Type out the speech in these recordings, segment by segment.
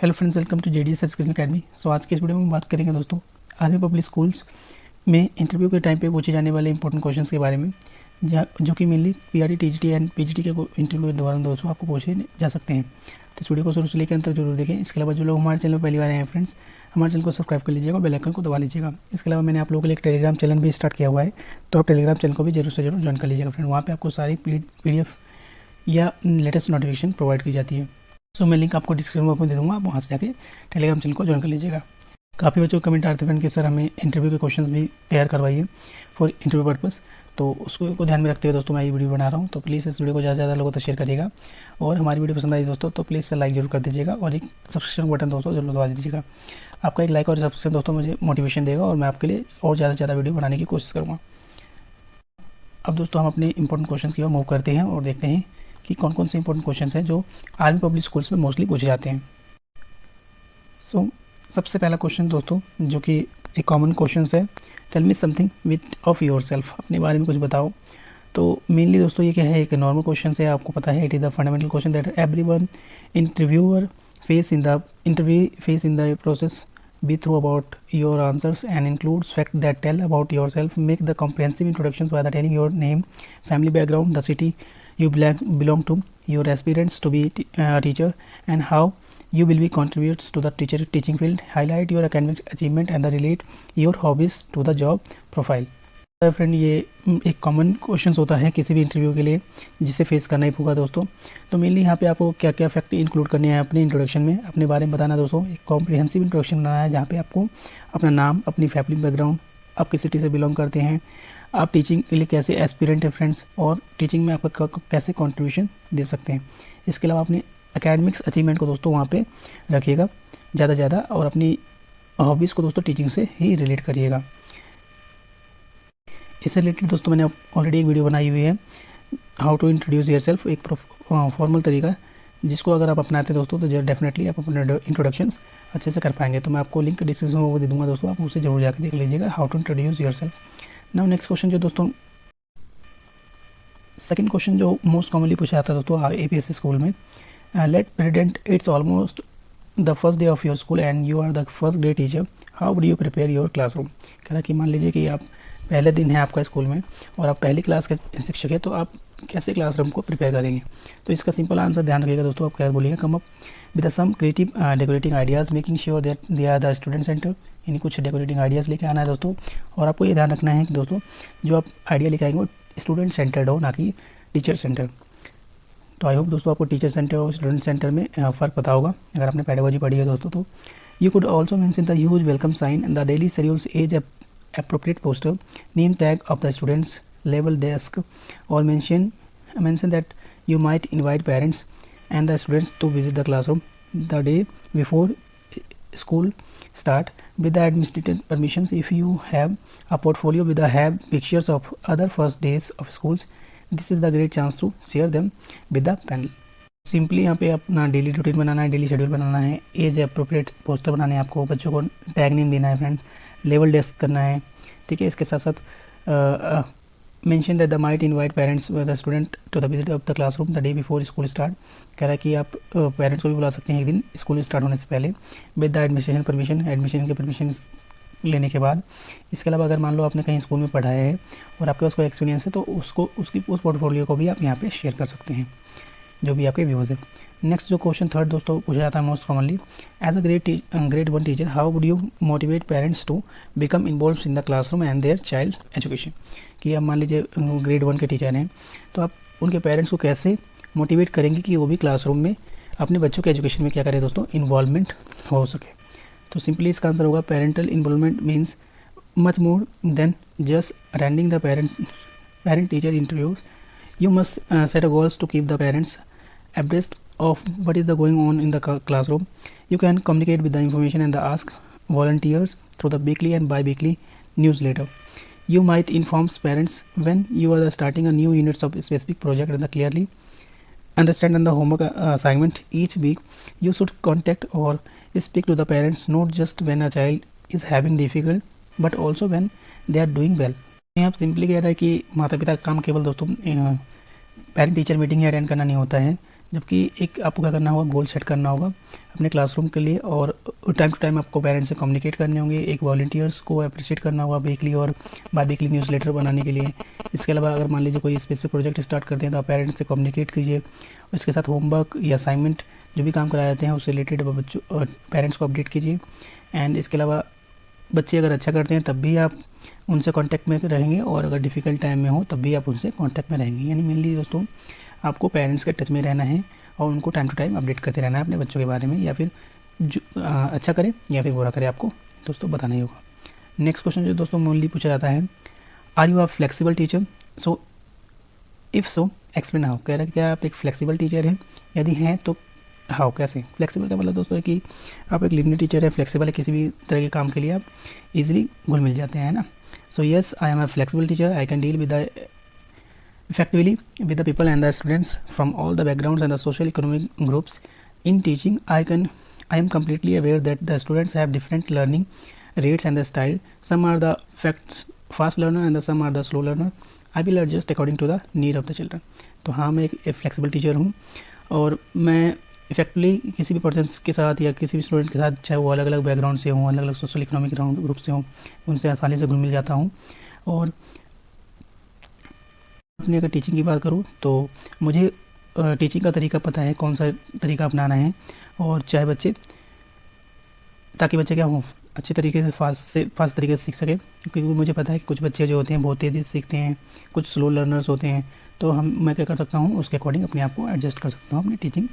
Hello friends, welcome to JDS education academy. So आज के इस वीडियो में बात करेंगे दोस्तों आर्मी पब्लिक स्कूल्स में इंटरव्यू के टाइम पे पूछे जाने वाले इंपॉर्टेंट क्वेश्चंस के बारे में, जो कि mainly PRT, TGT and PGT के इंटरव्यू के दौरान दोस्तों आपको पूछे जा सकते हैं। तो इस वीडियो को शुरू से लेकर अंत तक जरूर देखें। इसके अलावा जो लोग हमारे चैनल पर पहली बार आए हैं फ्रेंड्स, हमारे चैनल को सब्सक्राइब कर लीजिएगा, बेल आइकन को दबा लीजिएगा। इसके अलावा मैंने आप लोगों के लिए एक टेलीग्राम चैनल भी स्टार्ट किया हुआ है, तो आप टेलीग्राम चैनल को भी जरूर से जरूर ज्वाइन कर लीजिएगा फ्रेंड। वहाँ पर आपको सारी PDF या लेटेस्ट नोटिफिकेशन प्रोवाइड की जाती है। सो मैं लिंक आपको डिस्क्रिप्शन बॉक्स में दे दूँगा, आप वहाँ से जाके टेलीग्राम चैनल को ज्वाइन कर लीजिएगा। काफ़ी बच्चों को कमेंट आते हैं कि सर हमें इंटरव्यू के क्वेश्चंस भी तैयार करवाइए फॉर इंटरव्यू पर्पस। तो उसको ध्यान में रखते हुए दोस्तों मैं ये वीडियो बना रहा हूँ। तो प्लीज़ इस वीडियो को ज़्यादा से ज़्यादा लोगों तक शेयर करिएगा, और हमारी वीडियो पसंद आई दोस्तों तो प्लीज़ लाइक जरूर कर दीजिएगा, और एक सब्सक्रिप्शन बटन दोस्तों जरूर दबा दीजिएगा। आपका एक लाइक और सब्सक्रिप्शन दोस्तों मुझे मोटिवेशन देगा, और मैं आपके लिए और ज़्यादा से ज़्यादा वीडियो बनाने की कोशिश करूँगा। अब दोस्तों हम अपने इंपॉर्टेंट क्वेश्चन की ओर मूव करते हैं और देखते हैं कि कौन कौन से इंपॉर्टेंट क्वेश्चंस हैं जो आर्मी पब्लिक स्कूल्स में मोस्टली पूछे जाते हैं। सो सबसे पहला क्वेश्चन दोस्तों, जो कि एक कॉमन क्वेश्चन है, tell me something with of your self, अपने बारे में कुछ बताओ। तो मेनली दोस्तों ये क्या है, एक नॉर्मल क्वेश्चन है, आपको पता है, it is the fundamental question that everyone interviewer face in the process be through about your answers and includes facts that tell about yourself. Make the comprehensive introductions by telling your name, family background, the city you belong to, your aspirants to be a teacher, and how you will be contributes to the teaching field. Highlight your academic achievement and relate your hobbies to the job profile. Friend ये एक common question होता है किसी भी interview के लिए, जिसे face करना ही होगा दोस्तों। तो मेनली यहाँ पे आपको क्या क्या फैक्ट इंक्लूड करने हैं अपने इंट्रोडक्शन में, अपने बारे में बताना दोस्तों। एक कॉम्प्रिहेंसिव इंट्रोडक्शन बनाना है, जहाँ पे आपको अपना नाम, अपनी फैमिली बैकग्राउंड, आप किस सिटी से बिलोंग करते हैं, आप टीचिंग के लिए कैसे एस्पिरेंट है फ्रेंड्स, और टीचिंग में आपका कैसे कॉन्ट्रीब्यूशन दे सकते हैं। इसके अलावा अपने एकेडमिक्स अचीवमेंट को दोस्तों वहाँ पर रखिएगा ज़्यादा, और अपनी हॉबीज़ को दोस्तों टीचिंग से ही रिलेट करिएगा। इससे रिलेटेड दोस्तों मैंने ऑलरेडी एक वीडियो बनाई हुई है, how to introduce your self, एक फॉर्मल तरीका, जिसको अगर आप अपनाते हैं दोस्तों तो डेफिनेटली आप अपने इंट्रोडक्शंस अच्छे से कर पाएंगे। तो मैं आपको लिंक डिस्क्रिप्शन में दे दूंगा दोस्तों, आप उसे जरूर जाकर देख लीजिएगा, how to introduce your self. Now next question जो दोस्तों, सेकंड क्वेश्चन जो मोस्ट कॉमनली पूछा जाता है दोस्तों APSC स्कूल में, let present it's almost the first day of your school and you are the first grade teacher, how would you prepare your classroom. कह रहा कि मान लीजिए कि आप पहले दिन है आपका स्कूल में और आप पहली क्लास के शिक्षक है, तो आप कैसे क्लासरूम को प्रिपेयर करेंगे। तो इसका सिंपल आंसर ध्यान रखिएगा दोस्तों, आप क्या बोलिएगा, come up with some creative decorating ideas, making sure that they are the student center. यानी कुछ डेकोरेटिंग आइडियाज़ लेके आना है दोस्तों, और आपको ये ध्यान रखना है कि दोस्तों जो आप आइडिया लेके आएंगे वो स्टूडेंट सेंटर्ड हो, ना कि टीचर सेंटर। तो आई होप दोस्तों आपको टीचर सेंटर और स्टूडेंट सेंटर में फ़र्क पता होगा अगर आपने पेडागोजी पढ़ी है दोस्तों। तो you could also mention the huge welcome sign, the daily schedules, as appropriate poster, name tag of the students, label desk, or mention that you might invite parents and the students to visit the classroom the day before school start with the administrative permissions. If you have a portfolio with have pictures of other first days of schools, this is the great chance to share them with the panel. Simply यहाँ पे अपना daily routine बनाना है, daily schedule बनाना है, age appropriate poster बनाने हैं, आपको बच्चों को टैग नेम देना है फ्रेंड, लेवल डेस्क करना है, ठीक है। इसके साथ साथ mention that the might invite parents the student to the visit of the classroom the day before school start. कह रहा है कि आप पेरेंट्स को भी बुला सकते हैं एक दिन स्कूल स्टार्ट होने से पहले, with the administration permission, admission के परमिशन लेने के बाद। इसके अलावा अगर मान लो आपने कहीं स्कूल में पढ़ाया है और आपके पास कोई एक्सपीरियंस है, तो उस पोर्टफोलियो को भी आप यहाँ पे शेयर कर सकते हैं, जो भी आपके व्यूज़ है। नेक्स्ट जो क्वेश्चन थर्ड दोस्तों पूछा जाता है most commonly, as a grade 1 teacher, how would you motivate parents to become involve in the classroom and their child education. कि आप मान लीजिए ग्रेड 1 के टीचर हैं, तो आप उनके पेरेंट्स को कैसे मोटिवेट करेंगे कि वो भी क्लासरूम में अपने बच्चों के एजुकेशन में क्या करें दोस्तों, इन्वॉल्वमेंट हो सके। तो सिंपली इसका आंसर होगा, parental involvement means much more than just attending the parent teacher interviews. You must set a goals to keep the parents abreast of what is the going on in the classroom. You can communicate with the information and ask volunteers through the weekly and bi-weekly newsletter. You might inform parents when you are starting a new units of a specific project and clearly understand the homework assignment each week. You should contact or speak to the parents not just when a child is having difficult but also when they are doing well. यहाँ simply कह रहा है कि माता पिता का काम केवल दोस्तों पेरेंट टीचर मीटिंग ही अटेंड करना नहीं होता है, जबकि एक आपको क्या करना होगा, गोल सेट करना होगा अपने क्लासरूम के लिए, और टाइम टू टाइम आपको पेरेंट्स से कम्युनिकेट करने होंगे। एक वॉलंटियर्स को अप्रिशिएट करना होगा वीकली और बाई वीकली न्यूज़लेटर बनाने के लिए। इसके अलावा अगर मान लीजिए कोई स्पेसिफिक प्रोजेक्ट स्टार्ट करते हैं तो आप पेरेंट्स से कम्युनिकेट कीजिए। इसके साथ होमवर्क या असाइनमेंट जो भी काम कराए जाते हैं उससे रिलेटेड बच्चों पेरेंट्स को अपडेट कीजिए। एंड इसके अलावा बच्चे अगर अच्छा करते हैं तब भी आप उनसे कांटेक्ट में रहेंगे, और अगर डिफ़िकल्ट टाइम में हो तब भी आप उनसे कांटेक्ट में रहेंगे। यानी मेनली दोस्तों आपको पेरेंट्स के टच में रहना है और उनको टाइम टू टाइम अपडेट करते रहना है अपने बच्चों के बारे में, या फिर जो अच्छा करे या फिर बुरा करे आपको दोस्तों बताना ही होगा। नेक्स्ट क्वेश्चन जो दोस्तों मोनली पूछा जाता है, are you a flexible teacher? So if so explain how. कह रहा है क्या आप एक फ्लेक्सिबल टीचर हैं? यदि हैं तो हाउ, कैसे? फ्लेक्सिबल का मतलब दोस्तों है कि आप एक लिबरल टीचर है, फ्लेक्सिबल है, किसी भी तरह के काम के लिए आप इजीली घुल मिल जाते हैं ना। So yes, I am a flexible teacher, I can deal with the effectively with the people and the students from all the backgrounds and the social economic groups. In teaching, I am completely aware that the students have different learning rates and the style. Some are the fast learner and some are the slow learner. I will adjust according to the need of the children. तो हाँ, मैं एक flexible teacher हूँ और मैं effectively किसी भी person के साथ या किसी भी स्टूडेंट के साथ, चाहे वो अलग अलग बैकग्राउंड से हों, अलग अलग सोशल इकोनॉमिक ग्रुप से हों, उनसे आसानी से घुल मिल जाता हूँ। और अपनी अगर टीचिंग की बात करूँ तो मुझे टीचिंग का तरीका पता है, कौन सा तरीका अपनाना है, और चाहे बच्चे, ताकि बच्चे क्या हों, अच्छे तरीके से फास्ट तरीके से सीख सके। क्योंकि मुझे पता है कि कुछ बच्चे जो होते हैं बहुत तेज़ी से सीखते हैं, कुछ स्लो लर्नर्स होते हैं। तो मैं क्या कर सकता हूँ, उसके अकॉर्डिंग अपने आप को एडजस्ट कर सकता हूँ अपनी टीचिंग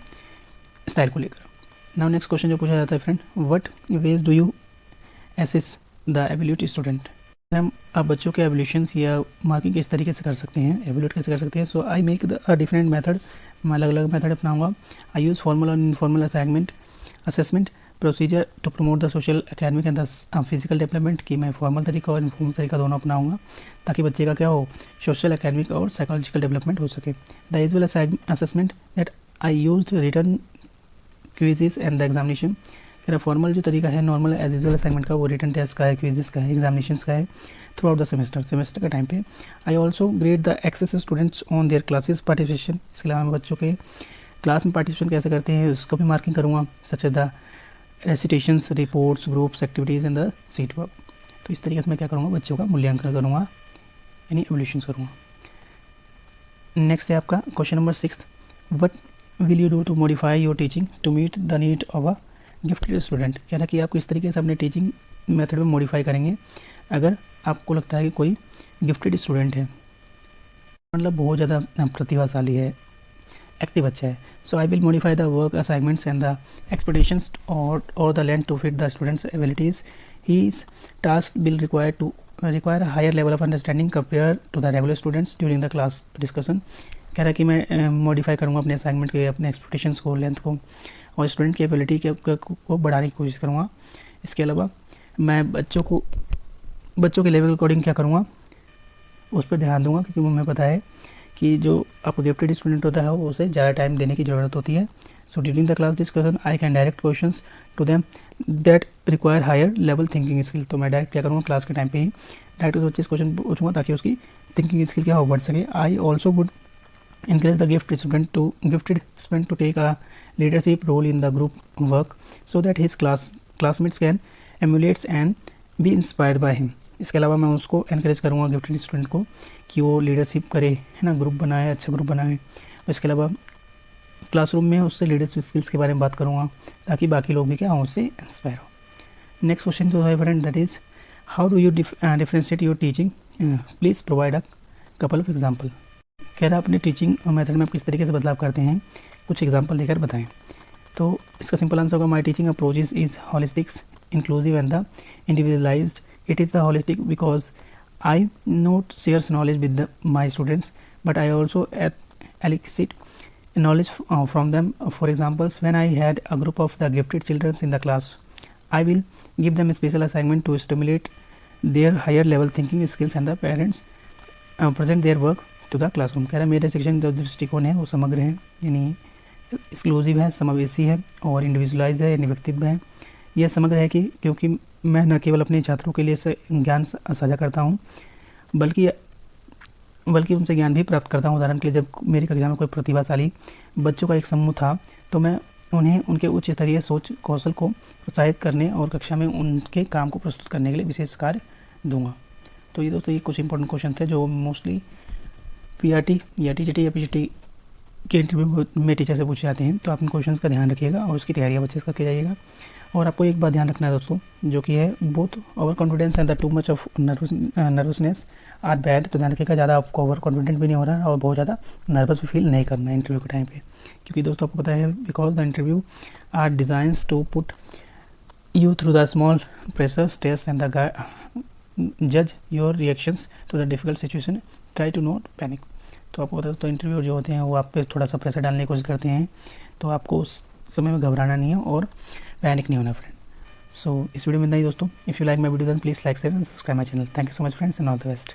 स्टाइल को लेकर। नाउ नेक्स्ट क्वेश्चन जो पूछा जाता है friend, what ways do you assess the ability student? हम आप बच्चों के एवोल्यूशंस या मार्किंग किस तरीके से कर सकते हैं, एवोल्यूट कैसे कर सकते हैं? So I make the different method, मैं अलग अलग मेथड अपनाऊंगा। आई यूज़ फॉर्मल और informal assessment procedure to promote the social academic and the physical development. कि मैं फॉर्मल तरीका और इनफॉर्मल तरीका दोनों अपनाऊंगा ताकि बच्चे का क्या हो, सोशल एकेडमिक और साइकोलॉजिकल डेवलपमेंट हो सके। The usual assessment that I used written quizzes and the examination. मेरा फॉर्मल जो तरीका है नॉर्मल एज यूजुअल असाइनमेंट का, वो रिटन टेस्ट का है, क्विजेस का है, एग्जामिनेशंस का है थ्रू आउट द सेमेस्टर के टाइम पे। I also grade the access students on their classes participation. इसके अलावा मैं बच्चों के क्लास में पार्टिसिपेशन कैसे करते हैं उसको भी मार्किंग करूँगा, such as the recitations, reports, groups, activities and the seat work. तो इस तरीके से मैं क्या करूँगा, बच्चों का मूल्यांकन करूँगा, यानी एवोल्यूशंस करूँगा। नेक्स्ट है आपका question number 6, what will you do to modify your teaching to meet the need of a gifted student? कह रहा कि आप किस तरीके से अपने टीचिंग मेथड में मॉडिफाई करेंगे अगर आपको लगता है कि कोई गिफ्टेड स्टूडेंट है, मतलब बहुत ज़्यादा प्रतिभाशाली है, एक्टिव बच्चा है। So I will modify the work assignments and the expectations और the length to fit the students abilities. His task will require higher level of understanding compare to the regular students during the class discussion. कह रहा है कि मैं modify करूँगा अपने assignment के, अपने एक्सपेक्टेशंस को, लेंथ को, और स्टूडेंट की एबिलिटी को बढ़ाने की कोशिश करूँगा। इसके अलावा मैं बच्चों के लेवल के अकॉर्डिंग क्या करूँगा, उस पर ध्यान दूँगा, क्योंकि मुझे पता है कि जो आपको गिफ्टेड स्टूडेंट होता है वो उसे ज़्यादा टाइम देने की ज़रूरत होती है। So during the class discussion I can direct questions to them that require higher level thinking skill. तो मैं डायरेक्ट क्या करूँगा, क्लास के टाइम पे ही डायरेक्ट उस बच्चे से क्वेश्चन पूछूंगा ताकि उसकी थिंकिंग स्किल क्या हो, बढ़ सके। I also would encourage the gifted student to take a leadership role in the group work so that his classmates can emulate and be inspired by him. इसके अलावा मैं उसको encourage करूँगा गिफ्टेड स्टूडेंट को कि वो लीडरशिप करे, है ना, ग्रुप बनाए, अच्छा ग्रुप बनाए। इसके अलावा क्लासरूम में उससे लीडरशिप स्किल्स के बारे में बात करूँगा ताकि बाकी लोग भी क्या हों, उससे इंस्पायर हो। नेक्स्ट क्वेश्चन जो है friend, that is how do you differentiate your teaching? Please provide a couple of example. कह रहा अपने टीचिंग मेथड में आप किस तरीके से बदलाव करते हैं, कुछ एग्जांपल देकर बताएं। तो इसका सिंपल आंसर होगा, my teaching approach is holistics, inclusive and the individualized. It is the holistic because I not shares knowledge with my students but I also elicit knowledge from them. For examples, when I had a group of the gifted children in the class, I will give them a special assignment to stimulate their higher level thinking skills and the parents present their work to the classroom. कह रहा है मेरे शिक्षण जो दृष्टिकोण है वो समग्र है, यानी एक्सक्लूसिव है, समावेशी है, और इंडिविजुअलाइज है, यानी व्यक्तित्व है। यह समग्र है कि क्योंकि मैं न केवल अपने छात्रों के लिए ज्ञान साझा करता हूँ बल्कि उनसे ज्ञान भी प्राप्त करता हूँ। उदाहरण के लिए जब मेरी कक्षा में कोई प्रतिभाशाली बच्चों का एक समूह था तो मैं उन्हें उनके उच्च स्तरीय सोच कौशल को प्रोत्साहित करने और कक्षा में उनके काम को प्रस्तुत करने के लिए विशेष कार्य दूंगा। तो ये दोस्तों ये कुछ इंपॉर्टेंट क्वेश्चन थे जो मोस्टली पीआरटी या टीजीटी या पीजीटी के इंटरव्यू में टीचर से पूछे जाते हैं। तो आप इन क्वेश्चंस का ध्यान रखिएगा और उसकी तैयारी अच्छे से करके जाइएगा। और आपको एक बात ध्यान रखना है दोस्तों, जो कि है both overconfidence and the too much of nervousness are bad. तो ध्यान रखिएगा, ज़्यादा आपको ओवर कॉन्फिडेंट भी नहीं हो रहा है और बहुत ज़्यादा नर्वस भी फील नहीं करना है इंटरव्यू के टाइम पे, क्योंकि दोस्तों आपको पता है because the interview are designs to put you through the small pressure, stress and the judge your reactions to the difficult situation. Try to not panic. तो आपको पता है तो इंटरव्यू जो होते हैं वो आप पे थोड़ा सा प्रेशर डालने की कोशिश करते हैं, तो आपको उस समय में घबराना नहीं है और पैनिक नहीं होना फ्रेंड। सो इस वीडियो में इतना ही दोस्तों। If you like my video then please like share and subscribe my channel. Thank you so much friends and all the best.